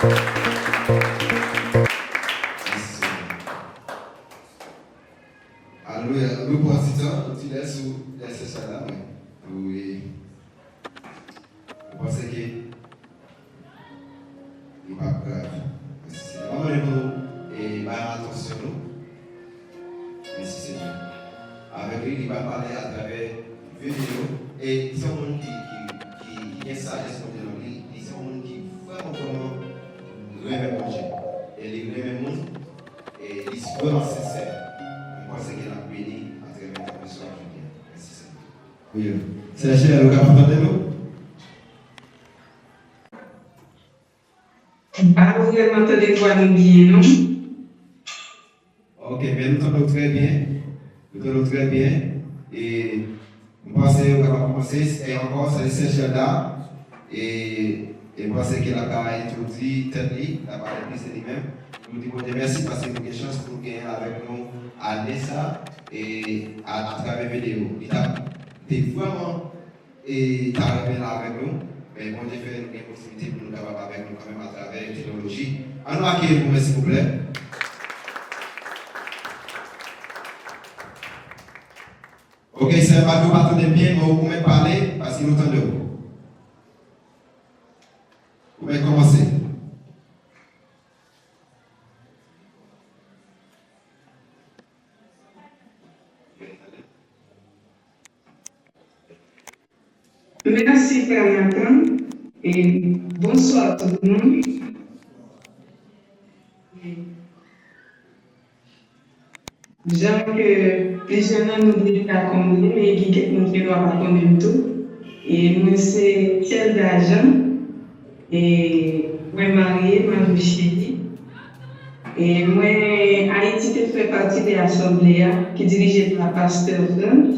Alléluia. Nous pensons ça, tu laisses ça là, oui. Vous pensez que il n'est pas grave. C'est vraiment nous et attention nous. Merci Seigneur. Avec lui, il va parler à travers vidéo et c'est un monde qui est sagesse dans lui. C'est un monde qui vraiment rêve mon Dieu. Et il rêve mon monde et il est vraiment sincère. Je pense qu'il a béni à travers ta personne. Merci Seigneur. Oui. C'est la chaîne à l'occasion de nous. Pas vraiment te voir bien, non? Ok, mais nous t'entendons très bien. Nous t'entendons très bien. Et nous pensons qu'on va commencer. Et encore, c'est l'essentiel là. Et nous pensons qu'il a introduit Teddy, il a parlé de lui-même. Nous disons merci parce que nous avons une chance pour gagner avec nous à Nessa et à travers la vidéo. Il a été vraiment arrivé là avec nous. Mais bon, Dieu fait une possibilité pour nous d'avoir avec nous quand même à travers la technologie. Alors, accueillez-vous, s'il vous plaît. Ok, c'est pas que vous attendez bien, mais vous pouvez parler parce qu'il nous entend de vous. Vous pouvez commencer. Merci frère Nathan et bonsoir tout le monde. J'aime que plusieurs gens nous disent à comprendre, mais il y a quelqu'un qui doit pas comprendre tout. Et moi, c'est Thiel d'Argent. Et moi, mariée, ma vie chérie. Et moi, Haïti fait partie de l'Assemblée qui est dirigée par Pasteur France.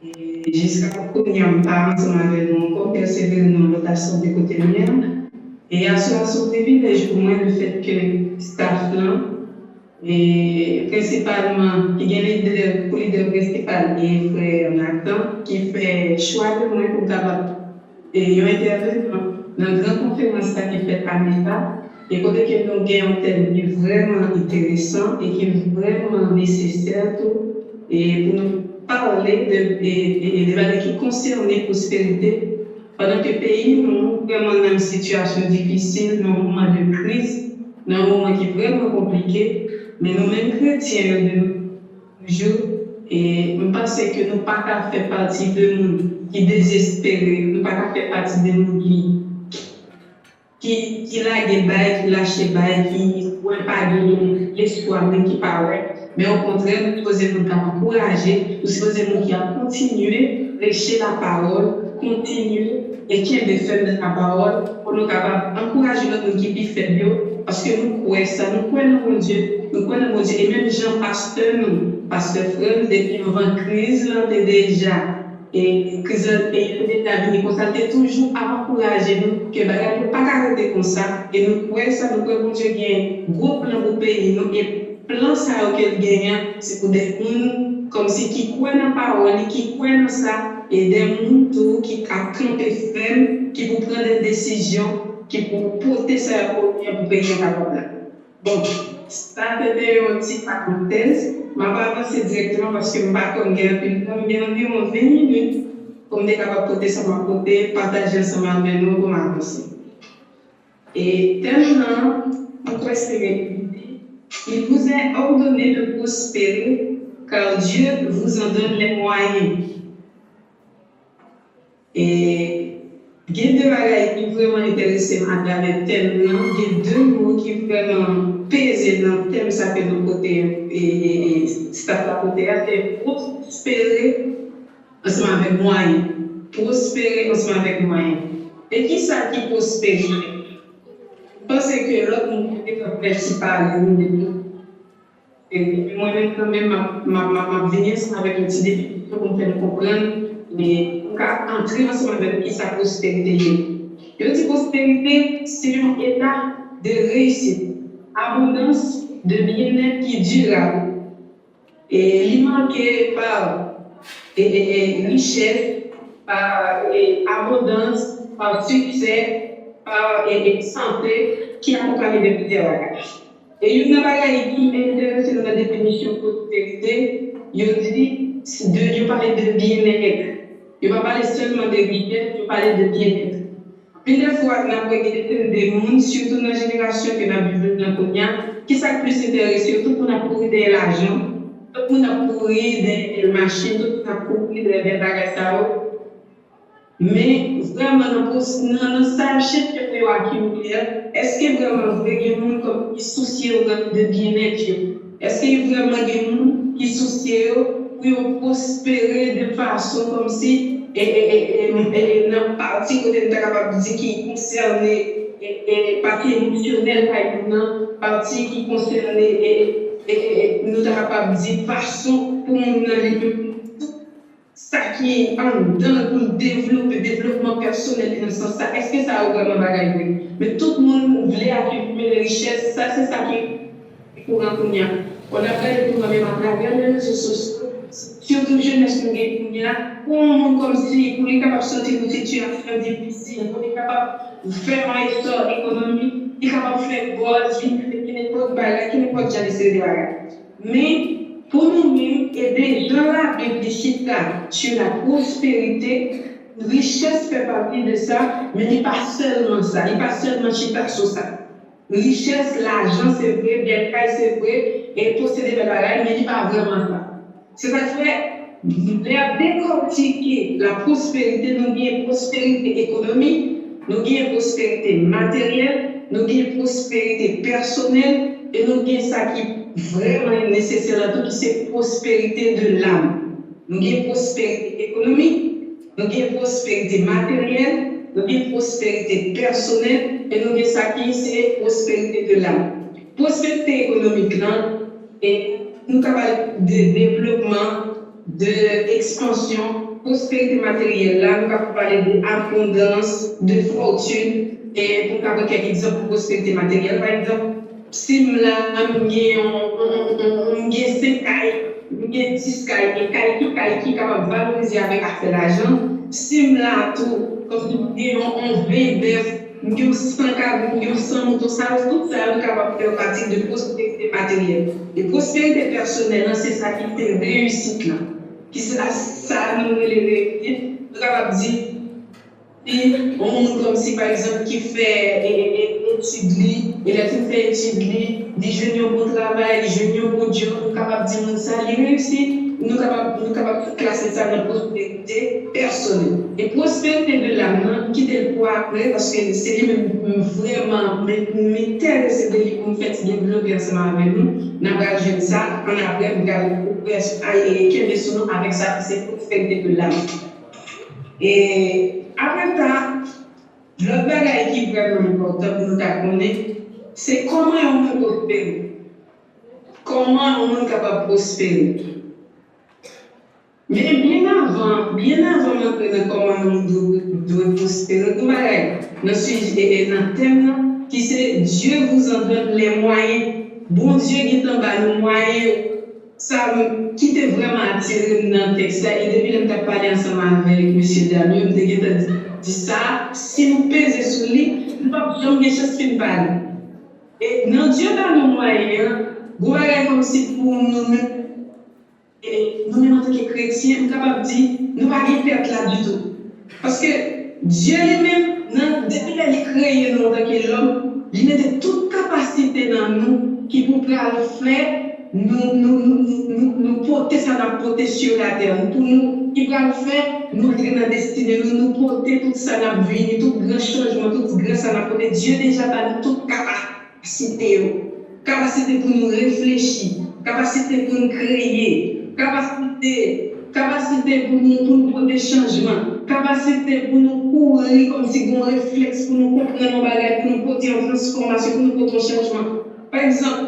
Et jusqu'à aujourd'hui, on parle ensemble avec nous, encore persévérer dans l'autation de côté mien. Et assurance au privilège pour moi le fait que staff là, et principalement, il y a les pour leader principal et frère Nathan qui fait choix de moi pour capable et intervenir dans une grande conférence qui fait à Meta et côté que nous avons un thème qui est vraiment intéressant et qui est vraiment nécessaire et pour nous parler de valeurs qui concernent la prospérité pendant que le pays nous vraiment dans une situation difficile, dans un moment de crise, dans un moment qui est vraiment compliqué. Mais nous-mêmes chrétiens de nos jours, et nous pensons que nous ne pouvons pas faire partie de nous qui désespérés, nous ne pouvons pas faire partie de nous qui lâchent bail, qui lâchent bail, qui ne pouvons pas gagner l'espoir, qui paraît. Mais au contraire, nous devons nous encourager, nous devons continuer à prêcher la parole, continuer et qui est de faire de la parole pour nous encourager notre équipe faible. Parce que nous croyons ça, nous croyons en Dieu, et même Jean Pasteur, nous, Pasteur Frère, depuis avant la crise, là, déjà, et crise de l'État-Unis, comme ça, toujours à encourager nous, que nous ne pas arrêter comme ça, et nous croyons ça, nous croyons que Dieu gagne un gros plan pour le pays, nous, et plan ça qu'il gagne, c'est pour des gens comme si qui croient dans la parole, qui croient dans ça, et des gens qui campent ferme, qui vont prendre des décisions, qui pour porter ça pour payer la parole. Bon, ça c'était une petite parenthèse. Je vais avancer directement parce que je ne vais pas environ 20 minutes pour me capable de porter ça à côté, partager ensemble avec nous pour avancer. Et tellement, pour prospérer, il vous est ordonné de prospérer car Dieu vous en donne les moyens. Et il y a deux bagages qui sont vraiment intéressants à travers le thème. Il y a deux mots qui sont vraiment pesés dans le thème, ça fait de côté et staff à côté. C'est prospérer ensemble avec moyens. Prospérer ensemble avec moyens. Et qui ça qui prospère? Parce que l'autre mot principal, et moi-même, quand même, ma venue avec une petite définition pour me faire comprendre, mais pour entrer ensemble avec qui sa prospérité. Je dis prospérité, c'est un état de réussite, abondance de bien-être qui est durable. Et il manque par richesse, par abondance, par succès, par santé, qui accompagne de plusieurs bagages. Et une bagaille qui m'intéresse dans la définition de prospérité, il parle de bien-être. Il ne va pas parler seulement de richesse, il parle de bien-être. Une des fois, nous avons des gens, surtout dans la génération que nous avons vivre dans le Kenya, qui sont plus intéressés, surtout pour nous pourrir de l'argent, tout le monde a pourri des machines, tout le monde a pourri des bagages. Mais vraiment, dans le sachet que nous avons accumulé, est-ce que vraiment il y a des gens qui soucient de bien-être? Est-ce qu'il y a vraiment des gens qui soucient pour prospérer de façon comme si dans partie côté de capable de dire qui concerne partie émotionnelle par exemple, partie qui concerne nous sommes capables de dire façon pour nous ça qui est en dedans pour développer développement personnel dans le sens ça est-ce que ça a vraiment bagaille mais tout le monde voulait accumuler les richesses ça c'est ça qui est courant pour nous on a fait pour même à travers les réseaux sociaux surtout jeunesse nous gagne pour un comme si pour les capables de sortir de situation difficile pour les capables de faire un effort économique il est capable de faire boss qui n'est pas de bagarre qui n'est pas déjà laisser des bagages mais pour nous-mêmes, aider dans la réfléchir sur la prospérité, richesse fait partie de ça, mais il n'est pas seulement ça, il n'est pas seulement chita sur ça. Richesse, l'argent, c'est vrai, bien c'est vrai, et posséder des bagages, mais il n'est pas vraiment ça. C'est ça qui fait, décortiquer la prospérité, nous avons une prospérité économique, nous avons une prospérité matérielle, nous avons une prospérité personnelle, et nous avons ça qui vraiment nécessaire à tout qui c'est prospérité de l'âme. Nous avons prospérité économique, nous avons prospérité matérielle, nous avons prospérité personnelle et nous avons ça qui c'est prospérité de l'âme. Prospérité économique là et nous avons de développement, d'expansion, prospérité matérielle là nous avons parlé d'abondance, de fortune et pour avoir quelques exemples de prospérité matérielle par exemple si je suis un 5 cailles, 10 cailles qui est capable de valoriser avec l'argent, si je tout, comme je on veut 100 cailles, 100 motos, tout ça est capable de faire partie de prospérité matérielle. Et prospérité personnelle, c'est ça qui fait réussite là. Qui ça nous les capable de dire. Et on comme si par exemple qui fait études, il a fait études, des jeunes au bon travail, des jeunes au bon job, nous capables de dire ça, il réussit, nous capables de classer ça dans la prospérité personnelle. Et prospérité de l'âme, quitter le poids après, parce que c'est vraiment m'intéresse de lui pour faire développer ensemble avec nous, nous avons ça, on a après regardé quel est son nom avec ça, c'est prospérité de l'âme. Et après ça, l'autre bagage qui est vraiment important pour nous connaître, c'est comment on peut prospérer. Comment on est capable de prospérer. Mais bien avant maintenant comment on doit prospérer, nous allons dans le thème qui c'est Dieu vous en donne les moyens. Bon Dieu qui t'en bas les moyens. Ça qui était vraiment attiré dans le texte. Et depuis que je parlé ensemble avec M. Damien, je dit ça, si nous pesons sur lui, nous ne pouvons pas faire des choses qui nous parlent. Et non, Dieu dans nos moyens, vous voyez comme si pour nous-mêmes, nous-mêmes en tant que chrétiens, nous sommes capables de dire, nous ne pouvons pas perdre là du tout. Parce que Dieu lui-même, depuis qu'il a créé nous en tant qu'homme, il mettait toute capacité dans nous qui pour le faire. Nous porter ça dans la protection de la terre. Pour nous, qui va le faire, nous entrer dans la destinée, nous porter tout ça dans la vie, tout grand changement, tout grand ça dans la Dieu déjà donne toute capacité. Capacité pour nous réfléchir, capacité pour nous créer, capacité pour nous pour des changements, capacité pour nous courir comme si on réflexe, pour nous comprendre nos bagages, pour nous porter en transformation, pour nous porter en changement. Par exemple,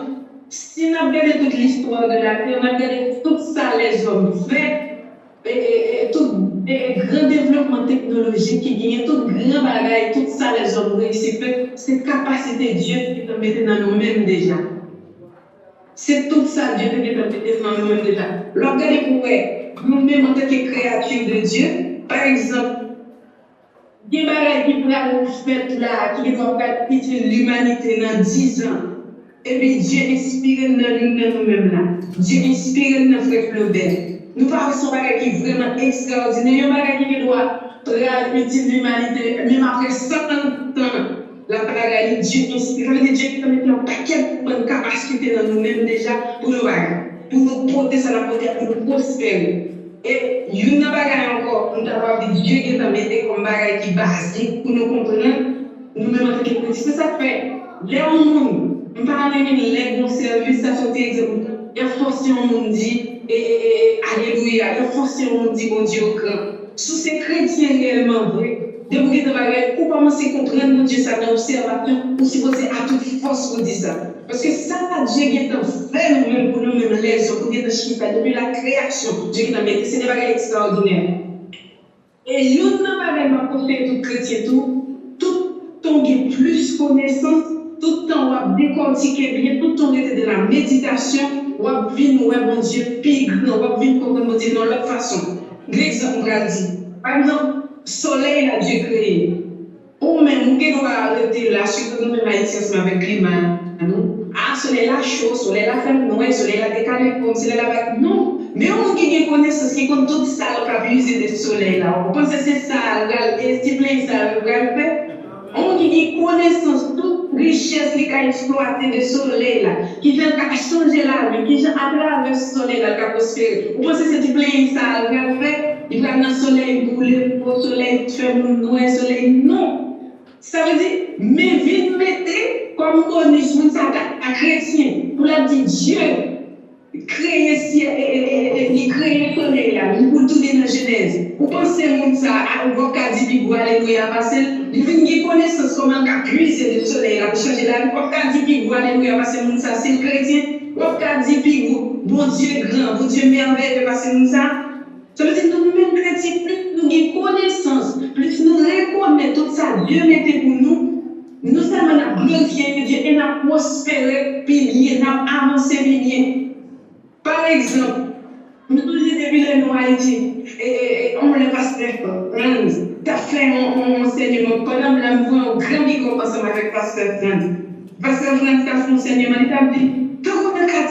si on a regardé toute l'histoire de la terre, on a regardé tout ça les hommes fait, et tout grand développement technologique qui gagne, tout grand bagage, tout ça les hommes réussissent, c'est capacité de Dieu qui est mettée dans nous-mêmes déjà. C'est tout ça Dieu qui est mettée dans nous-mêmes déjà. Regardez pour nous-mêmes en tant que créatures de Dieu, par exemple, Il y a des bagages qui pourraient faire là, qui vont faire l'humanité dans 10 ans. Et puis Dieu inspire nous-mêmes là. Dieu inspire notre frère Flaubert. Nous parlons de bagage qui est vraiment extraordinaire. Il y a un bagage qui doit transmettre l'humanité, même après 100 ans. La parole Dieu inspire. Ça veut dire Dieu qui a mis un paquet de capacités dans nous-mêmes déjà pour nous bagage, pour nous porter ça la porter, pour nous prospérer. Et il y a un bagage encore, nous avons dit Dieu qui a mis comme bagage qui est basique pour nous comprendre. Nous-mêmes en tant que petits, c'est ça fait. Les gens, nous parlons de les bons services, ça fait exemple. Il y a forcément on dit alléluia, il y a forcément on dit bon Dieu au grand. Sous ces chrétiens réellement vrai, de vous dire de pour commencer à comprendre mon Dieu ça dans l'observation, ou si vous êtes à toute force pour dire ça. Parce que ça, Dieu qui est en fait nous-mêmes pour nous-mêmes les autres, pour dire depuis la création, Dieu qui est en fait, c'est des bagages extraordinaires. Et il y a un bagage pour faire tout chrétien, tout ton plus connaissance, tout le temps on va décortiquer bien, tout le temps on était de la méditation, on va venir ouais bon Dieu pire, on va venir comprendre mon Dieu dans l'autre façon. L'exemple on va dire. Par exemple, soleil a Dieu créé. Ou même, nous devons arrêter là, surtout nous même haïtiens avec le climat. Ah, soleil là chaud, soleil là fait noir, soleil là décalé, comme soleil là. Non, mais on qui connaissance qui compte tout ça, on va utiliser le soleil là. On pense que c'est ça, et si plein ça, on va faire. On qui connaissance, toute richesse qui a exploité le soleil là, qui vient changer la vie, qui vient à travers le soleil là, qui a prospéré. On pense que c'est plein ça, on va faire. Il va dans le soleil brûler, le soleil faire noir, le soleil. Non. Ça veut dire, mais vite mettez comme condition ça à chrétien. Pour la dire Dieu, créer ciel et créer le soleil là, il faut tout dans la Genèse. Vous pensez que ça, à un vocal dit, puis vous alléluia, parce que il vient de connaissance comment on a puisé le soleil là, pour changer la vie. Vous vocal dit, puis vous alléluia, parce que ça, c'est le chrétien. Vous vocal dit, puis vous, bon Dieu grand, bon Dieu merveilleux, parce que ça. Ça veut dire que nous-mêmes chrétiens, plus nous avons connaissance, plus nous reconnaissons tout ça, Dieu mettait pour nous, nous sommes glorifiés Dieu et nous prospéré, puis nous avons avancé bien. Par exemple, nous disons depuis les Haïti, et on le pasteur, Franz, tu as fait un enseignement, pendant que je vois un grand micro ensemble avec pasteur Franz. Pasteur Franz, tu as fait un enseignement, il t'a dit, tout le monde a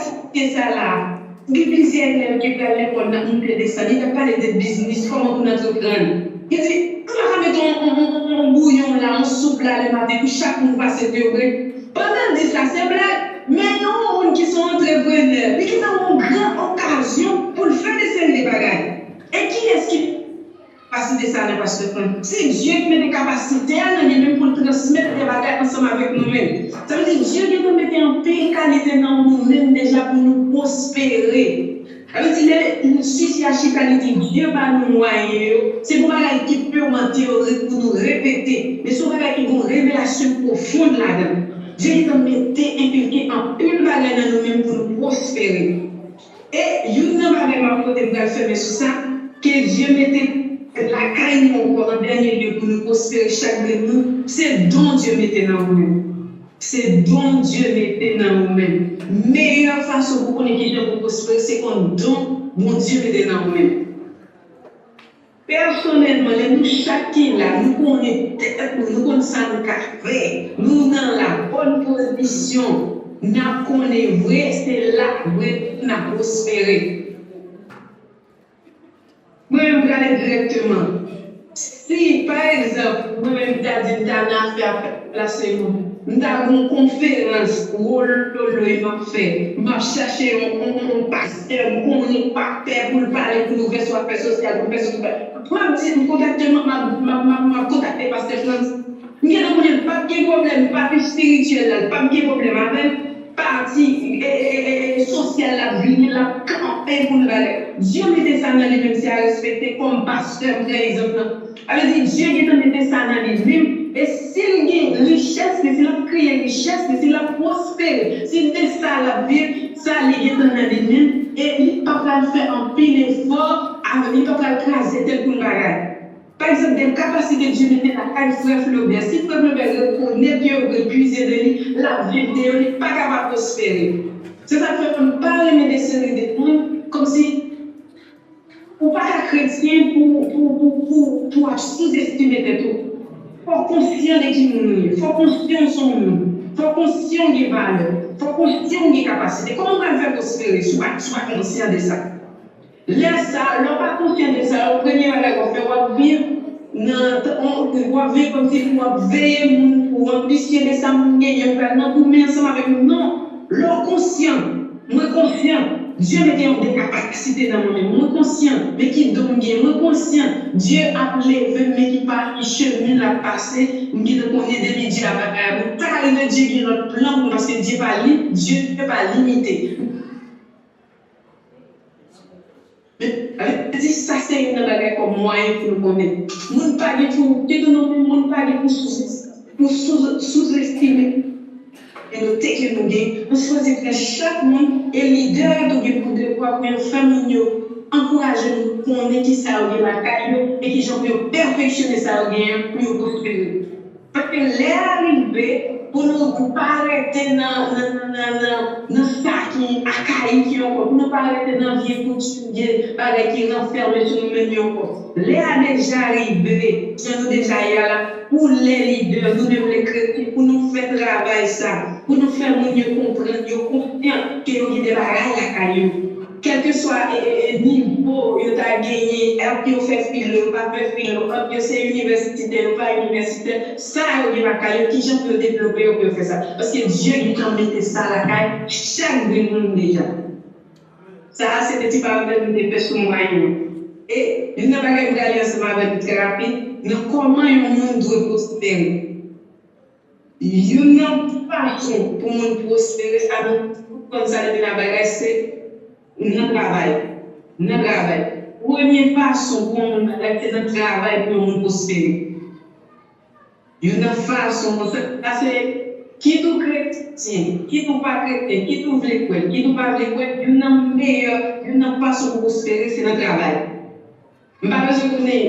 ça là. Il y a plusieurs élèves qui peuvent aller pour nous aider ça. Il n'y a pas de business, comment on entreprendre. Il dit, comment mettre un bouillon là, un soupe là le matin, pour chaque monde passe de vrai. Pendant 10 là, c'est blague. Mais il y a des gens qui sont entrepreneurs, et qui ont une grande occasion pour faire des séries de bagages. Et qui est-ce qui facilite ça, parce que c'est Dieu qui met des capacités à nous-mêmes pour transmettre des bagages ensemble avec nous-mêmes. Ça veut dire Dieu qui nous met en paix qualité dans nous-mêmes déjà pour nous prospérer. Ça veut dire une suite à chicalité, Dieu va nous noyer. C'est pour bagages qui peut en théorie pour nous répéter. Mais c'est pour bagages qui ont une révélation profonde là-dedans. Dieu qui nous met impliqué en une bagage dans nous-mêmes pour nous prospérer. Et il y a un bagage pour nous faire sur ça, que Dieu mettait la caille encore en dernier lieu pour nous prospérer chaque de nous, c'est don Dieu mettait dans nous-mêmes. C'est don Dieu mettait dans nous-mêmes. Meilleure façon pour qu'on ait pour prospérer, c'est qu'on don bon Dieu mettait dans nous-mêmes. Personnellement, nous chacun là, nous connaissons ça nous faire. Nous dans la bonne position, nous connaissons vrai, c'est là vrai nous avons prospéré. Moi-même, je vais directement. Si, par exemple, moi-même, je vais dire la semaine, nous avons une conférence où il m'a fait, m'a cherché un pasteur, un pasteur pour parler pour nous sur l'affaire sociale, pour faire social. Moi, je me contacté pasteur France. Je n'ai pas de problème, pas de spirituel, pas de problème avec partie sociale, la vie, la campagne pour nous aller. Dieu mettait ça dans les mêmes, c'est à respecter comme pasteur, par exemple. Alors, Dieu mettait ça dans les mêmes. Et s'il y a une richesse, s'il a créé une richesse, s'il a prospéré, s'il fait ça à la vie, ça il est dans les mêmes. Et il ne peut pas faire un pile effort, il ne peut pas craser tel pour le bagage. Par exemple, des capacités de Dieu mettait la caille frère Flaubert. Si frère Flaubert reconnaît Dieu, repuiser de lui, la vie de Dieu n'est pas capable de prospérer. C'est ça que on parle de des séries de points, comme si on ne pas chrétien pour sous-estimer tout. faut conscient de qui nous faut conscient de son nous, faut conscient des valeurs, faut conscient des capacités. Comment on va faire prospérer si on n'est conscient de ça? Laisse ça, on n'est pas conscient de ça, on premier bagage qu'on fait, on vivre comme si on veille pour ambitionner de ça, on gagne, on met ensemble avec nous. Non, l'on conscient, moi conscient. Dieu mettait des capacités dans mon monde. Moi conscient, mais qui donne bien. Moi conscient, Dieu a levé, mais qui part, qui chemine la passé, qui ne connaît des médias à bagaille. Pas de Dieu qui est notre plan, parce que Dieu ne peut pas limiter. Mais ça, c'est une bagaille comme moyen pour nous connaître. Nous ne pas pour sous-estimer. Et nous technologies, nous choisissons que chaque monde est leader pour devoir faire famille, encourager nous pour qu'on ait qui ça la caille et qui j'en peux perfectionner ça pour prospérer. Parce que l'arrivée pour nous pas arrêter dans ça qui a qui encore, nous pas arrêter dans vie coutume, qui renferme sur nous encore. L'air déjà arrivé, nous déjà là pour les leaders, nous devons les chrétiens, pour nous faire travailler ça, pour nous faire mieux comprendre, mieux confiant que nous devons la caillou. Quel que soit le niveau, il a gagné, il a fait filo, il a fait filo, il c'est universitaire, pas universitaire, ça, il a caillou, qui j'en peux développer, on peut faire ça. Parce que Dieu, il a mis ça à la caille, chaque monde déjà. Ça, c'est des petits paramètres de personnes moyennes. Et il n'y a pas de aller ensemble avec une thérapie, mais comment un monde doit prospérer? Il n'y a pas de façon pour nous prospérer, ça nous, comme ça, la bagage, c'est notre travail. Notre travail. Première façon pour nous, c'est notre travail pour nous prospérer. Il y a une façon, c'est qui tout chrétien, qui tout pas chrétien, qui tout veut quoi, qui tout pas veut quoi, il y a une meilleure façon pour prospérer, c'est notre travail. Parce que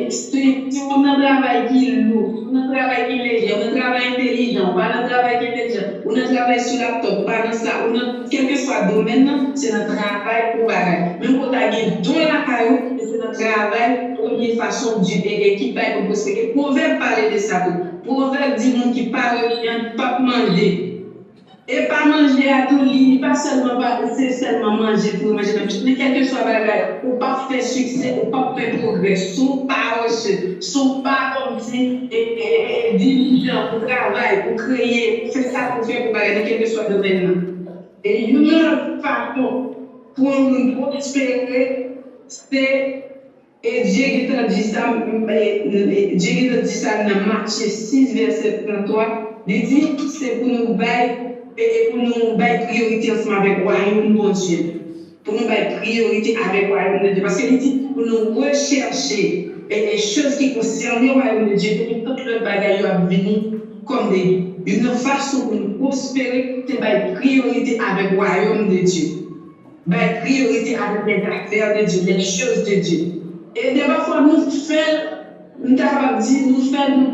si on a un travail qui est lourd, on a un travail qui est léger, on a un travail intelligent, pas un travail qui est intelligent, on a un travail sur la laptop, pas dans ça, on a quel que soit le domaine, c'est notre travail pour bagaille. Même quand on a dans la caillou, c'est notre travail, première façon du qui va pour prospérer. Proverbe parler de ça. Proverbe dit monde qui parle rien, pas manger. Et pas manger à tout lit, pas seulement manger pour manger, mais quel que soit le bagage, ou pas faire succès, ou pas faire progrès, sont pas reçus, sont pas comme si diligents pour travailler, pour créer, pour faire ça, pour faire pour bagage, quel que soit le domaine. Et une autre façon pour nous prospérer, c'est, et Dieu qui a dit ça, dans Matthieu 6, verset 33, il dit, c'est pour nous bailler. Et pour nous mettre priorité ensemble avec le royaume de Dieu. Pour nous mettre priorité avec le royaume de Dieu. Parce qu'il dit pour nous rechercher les choses qui concernent le royaume de Dieu, et que tout le bagage a venu comme une façon pour nous prospérer, c'est mettre priorité avec le royaume de Dieu. Mettre priorité avec les affaires de Dieu, les choses de Dieu. Et des fois, nous faisons, nous faisons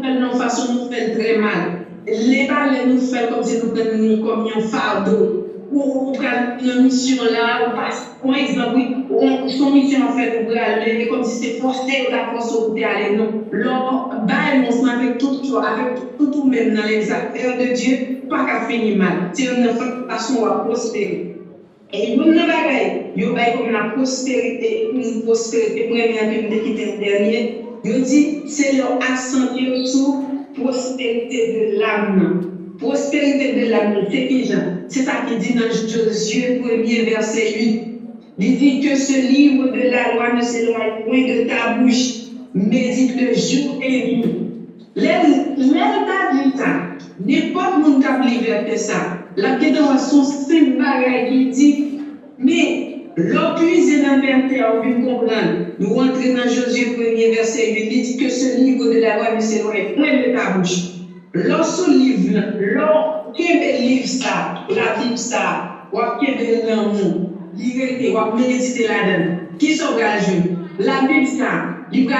de façon, nous faisons très mal. Les balles nous font comme si nous prenions comme un fardeau. Ou prendre une mission là, ou passe, par exemple, son mission en fait, pour aller, comme si c'est forcé la force pour aller. Non, l'or, on se met avec tout même dans les affaires de Dieu, pas qu'à finir mal. C'est une façon à prospérer. Et nous n'avons pas comme la prospérité, une prospérité, première qui était dernier, il dit, c'est leur accent sur prospérité de l'âme. Prospérité de l'âme, c'est qui, Jean? C'est ça qui dit dans Josué 1er, verset 8. Il dit que ce livre de la loi ne s'éloigne point de ta bouche, médite-le jour et nuit. L'État dit ça. N'importe qui a liberté ça. La question c'est une bagaille qui dit, mais l'oppuisé dans le terre, on peut comprendre. Nous rentrons dans Josué 1er, verset 8, il dit que ce livre de la loi ne s'éloigne point de ta bouche. Lorsque livre, lorsque livre ça, la Bible ça, ou qu'il l'amour, l'irrité, ou méditer là-dedans, qui sont gagés? La Bible ça, il va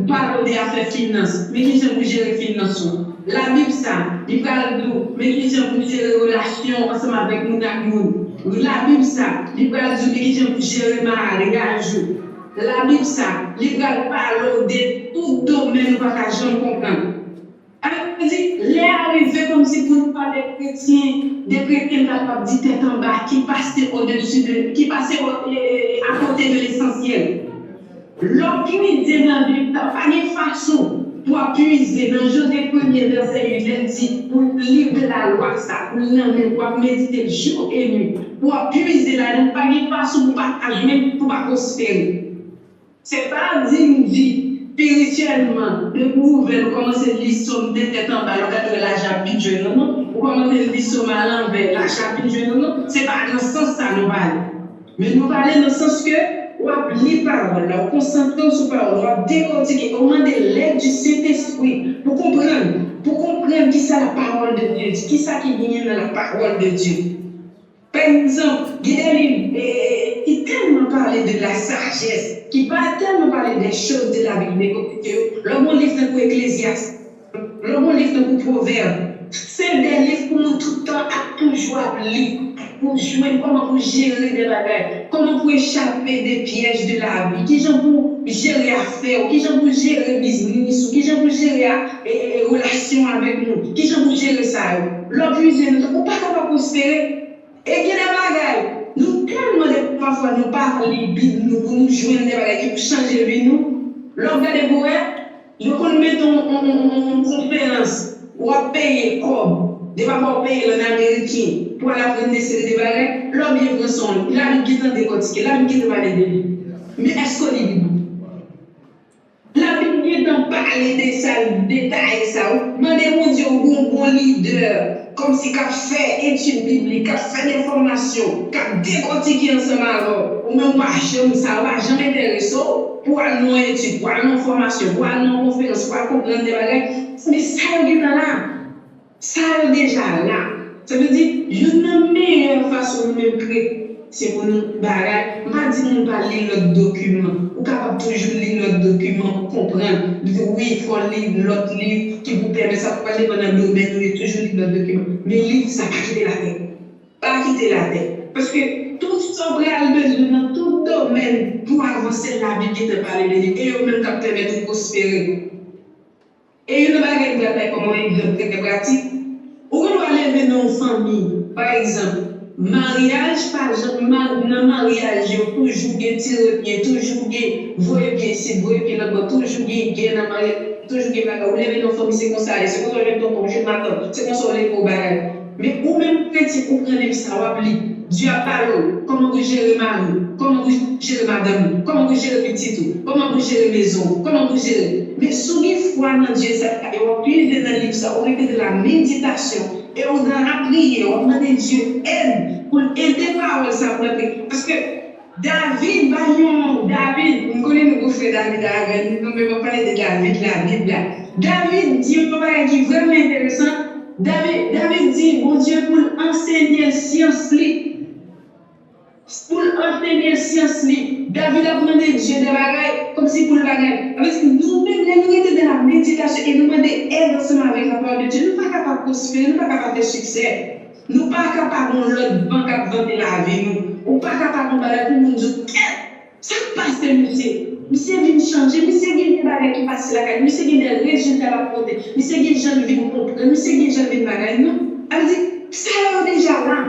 parler d'affaires finances, mais qui sont gérer les finances? La Bible ça, il parle de mais qui sont gérer les relations ensemble avec nous. La Bible ça, il parle de qui sont gérer les mariages. La Bible ça, il parle de tout domaine où pas jamais comprendre. Les arrivés comme si pour nous parler des chrétiens capables de dire tête en bas, qui passaient au-dessus de, qui passaient à côté de l'essentiel. L'homme qui dit dans la Bible, pas de façon pour puiser dans Josué 1er verset 8, il dit pour le livre de la loi, ça, pour l'amener, pour méditer le jour et nuit, pour puiser là-dedans, pas de façon pour partager, pour pas prospérer. C'est pas dire une vie spirituellement, le gouvernement commencer à lire son tête en bas, le la chapitre, non, ou commencer à lire son à l'envers, la chapitre, non, c'est pas dans ce sens ça nous parle. Mais nous parlons dans le sens que, on va lire parole, on concentrer sur parole, on va décortiquer, on va demander l'aide du Saint-Esprit pour comprendre qui c'est la parole de Dieu, qui c'est qui vient dans la parole de Dieu. Par exemple, Guédéline, qui tellement parlé de la sagesse, qui parle tellement parlé des choses de la Bible, le bon livre pour Ecclésiaste, le bon livre pour Proverbes, c'est des livres pour nous tout le temps à toujours lire, pour jouer, comment pour gérer des bagages, comment pour échapper des pièges de la vie, qui j'en pour gérer affaires, qui j'en pour gérer business, qui j'en pour gérer relations avec nous, qui j'en pour gérer ça. L'objet, nous ne sommes pas capables de prospérer. Et qu'il y a des bagages, nous tellement parfois nous parlons de Bible, nous pour nous joindre des bagages qui pour changer la vie nous. L'homme de boire, nous mettons en conférence, ou à payer comme, de ne pas payer l'Américain pour aller prendre des séries de bagages, l'homme est prend son, il a une guide en décortiquer, il a une guide de parler de lui. Mais est-ce qu'on est Bible? La Bible est en parler de ça, détailler ça. Demandez mon Dieu, un bon leader. Comme si qu'a fait étude biblique, qu'a fait des formations, qu'a décortiqué ensemble alors, ou même pas jamais ça va jamais intéressant pour aller dans étude, pour aller dans formation, pour aller dans conférence, pour aller comprendre des bagages. Mais ça est là, ça est déjà là. Ça veut dire, une meilleure façon de me créer, c'est pour nous bagages. Pas dire nous pas lire notre document, ou capable toujours lire notre document pour comprendre. Oui, il faut lire l'autre livre qui vous permet ça pour aller pendant le domaine, vous toujours lire notre document. Mais lire, ça pas quitter la tête. Pas quitter la tête. Parce que tout ce qu'on a besoin dans tout domaine pour avancer la vie qui te parle de lui, et eux-mêmes qui permettent de prospérer. Et une baguette de comme un exemple très pratique. Où on va aller dans une famille, par exemple, mariage, par exemple, dans le mariage, il y a toujours des tirs, il y a toujours des voyez bien ici, voyez bien là-bas, toujours des guerres dans le mariage, toujours des bagages. Vous levez dans la famille, c'est comme ça, c'est comme ça, on lève ton congé de matin, c'est comme ça, on lève vos bagages. Mais ou même chrétien, vous prenez ça, vous appelez. Dieu a parlé, comment vous gérez Marie, comment vous gérez madame, comment vous gérez petit, comment vous gérez maison, comment vous gérez. Mais souvent, foi dans Dieu, ça, et on puise dans le livre, ça, on fait de la méditation, et on a la prière, on demande Dieu aide pour aider par ça. Parce que David, on connaît nos frères David, nous ne pouvons pas parler de David, la Bible. David dit un bagage qui est vraiment intéressant. David dit, bon Dieu, pour enseigner la science, David a demandé Dieu des bagages, comme si pour le bagage. Parce que nous-mêmes, nous étions dans la méditation et nous demandons aide ensemble avec la parole de Dieu. Nous ne sommes pas capables de prospérer, nous ne sommes pas capables de succès. Nous ne sommes pas capables de l'autre banque à vendre la vie. Nous ne sommes pas capables de parler pour nous dire, ça passe, monsieur. Monsieur vient changer, monsieur vient des bagages qui passent la caille, monsieur vient des résultats à la portée, monsieur vient des gens qui viennent comprendre, monsieur vient des gens qui viennent bagages. Non, elle dit, ça est déjà là.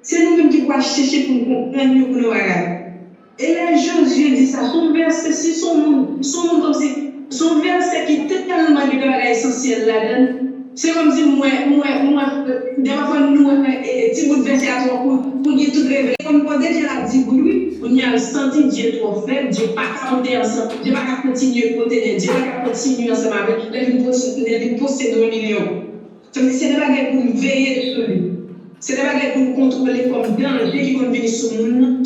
C'est nous-mêmes qui pouvons chercher pour nous comprendre mieux pour nos bagages. Et là, Josué dit ça, son verset, c'est son monde comme si, son verset qui est tellement de bagages essentiels là-dedans. C'est comme si moi, des fois, nous, si vous verset à toi pour dire tout révéler. Comme quand déjà l'a dit pour lui, on y a senti Dieu trop faible, Dieu pas qu'à monter ensemble, Dieu pas qu'à continuer à protéger, Dieu pas qu'à continuer ensemble avec, les posséder 1 million. C'est des bagages pour nous veiller sur lui. C'est des bagages pour nous contrôler comme danger qui vont venir sur nous,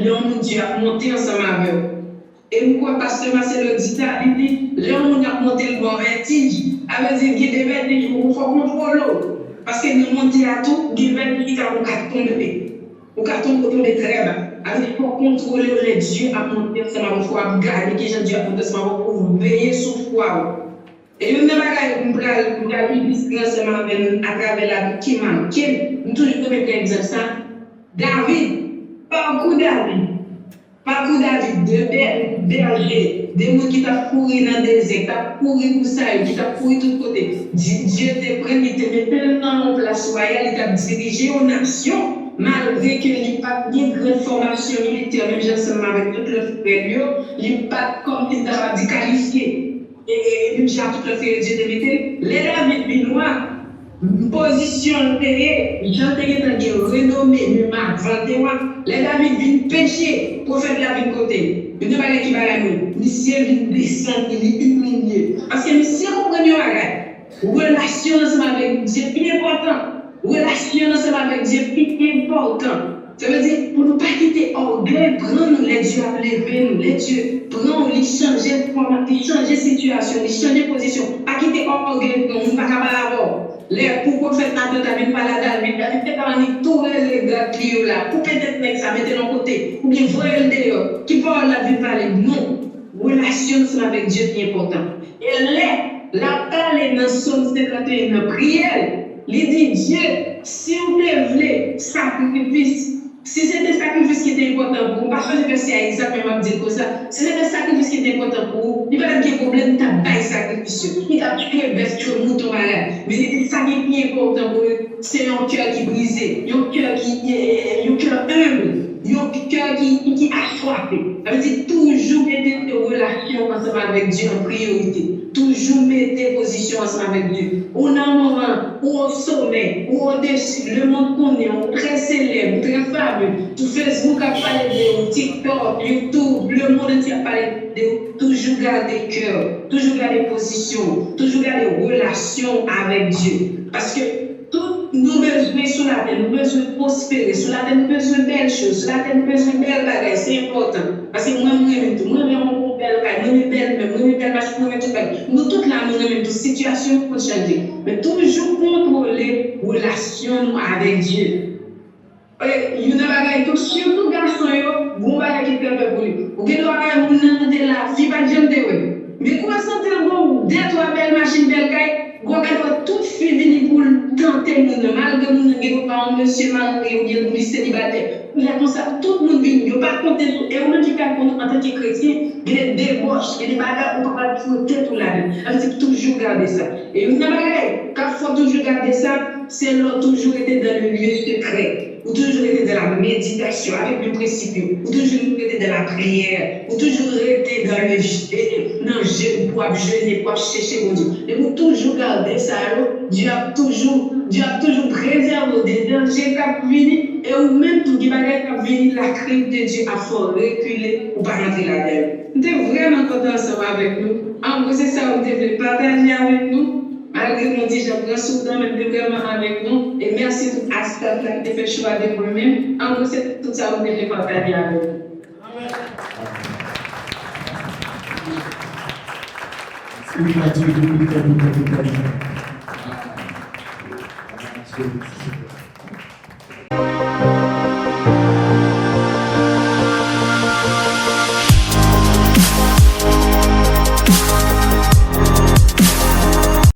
l'homme Dieu a monté ensemble avec eux. Et pourquoi Pasteur Marcel dit ça, il dit, l'homme a monté le bon vertige, avec des guides de vertige, il faut contrôler. Parce que nous montons à tout, des vertiges qui ont tomber. Au carton pour tomber très bas. Il faut contrôler les dieux à monter ensemble, il faut garder qui Dieu a monté ensemble pour veiller sur foi. Et nous n'avons pas pour la Bible à travers la Bible qui manque. Nous toujours comme exemple ça. David, parcours David. Parcours David, de berger, des gens qui t'a couru dans le désert, qui t'a couru pour ça, qui t'a couru de tous côtés. Dieu te prend, il te met tellement en place royale, il t'a dirigé aux nations, malgré qu'il n'y ait pas de grande formation militaire, même ensemble avec tout le frère, il n'y a pas comme il t'a dit qualifié. Et même j'ai tout le frère, Dieu te mettait, les David Binois, position payée, j'en ai renommé, mais ma 21, les David viennent pêcher, prophète la vie de côté. Il ne va pas qui va la nous. Monsieur vient descendre, il est humilié. Parce que monsieur comprend bien, relation ensemble avec Dieu, plus important. Relation ensemble avec Dieu, plus important. Ça veut dire, pour ne pas quitter orgueil, prendre les dieux à lever nous, les dieux, prendre, les changer de format, les changer de situation, les changer de position. Pas quitter orgueil, on ne va pas avoir. Pourquoi faire Nathan David pas la David fait parmi tous les gars qui sont là, pour peut-être mettre ça, mettre de côté, ou bien voir le dehors, qui parle la vie parler. Non, relation avec Dieu est important. Et la parole dans Somme 51, dans prière, il dit Dieu, si vous voulez sacrifice, si c'est un sacrifice qui est important pour vous, parce que c'est exactement dire comme ça, si c'est un sacrifice qui est important pour vous, il va y avoir des problèmes, tu n'as pas de sacrifice. Il va tuer le mouton malade. Mais c'est ça qui est important pour eux, c'est un cœur qui est brisé, un cœur humble, un cœur qui a soifé. Ça veut dire toujours mettre des relations ensemble avec Dieu en priorité. Toujours mettre des positions ensemble avec Dieu. On a un moment où au sommet, où au-dessus, le monde connaît, on est très célèbre, très fameux. Tout Facebook a parlé de TikTok, YouTube, le monde entier a parlé de toujours garder cœur, toujours garder position, toujours garder relation avec Dieu. Parce que tout nous besoin sur la terre, nous besoin de prospérer, sur la terre nous besoin de belles choses, sur la terre nous besoin de belles bagages, c'est important. Parce que moi, moi, nous toutes là, nous avons une situation pour changer. Mais toujours contrôler la relation avec Dieu. Il y a des choses, surtout garçons, bon, qui est un peu plus. Ou bien, on a la fille, pas de jeune, mais comment sentir bon, deux, trois belles machines, belles cailles, on a toute fille venue pour tenter, malgré nous, nous n'avons pas un monsieur marié ou bien un célibataire. Il y a comme ça, tout le monde vient, il n'y a pas de compter. Et on dit qu'en tant que chrétien, il y a des débauches, il y a des bagages, on ne peut pas foutre tout là-dedans. Il faut toujours garder ça. Et une bagaille, quand il faut toujours garder ça, c'est là toujours été dans le lieu secret. Ou toujours été dans la méditation avec le précipice, ou toujours été dans la prière, ou toujours été dans le jeûne, pour jeûner, pour chercher mon Dieu. Et pour toujours garder ça, Dieu a toujours préservé des dangers qui ont venu, et ou même tout qui va venir, la crainte de Dieu a fait reculer ou pas rentrer là-dedans. Nous sommes vraiment contents ensemble avec nous. En gros, c'est ça que vous devez partager avec nous. Malgré mon dit, j'apprends souvent, mais vraiment avec nous. Et merci à ce que tu fait choix de vous-même. En gros, c'est tout ça que vous devez partager avec nous. Amen.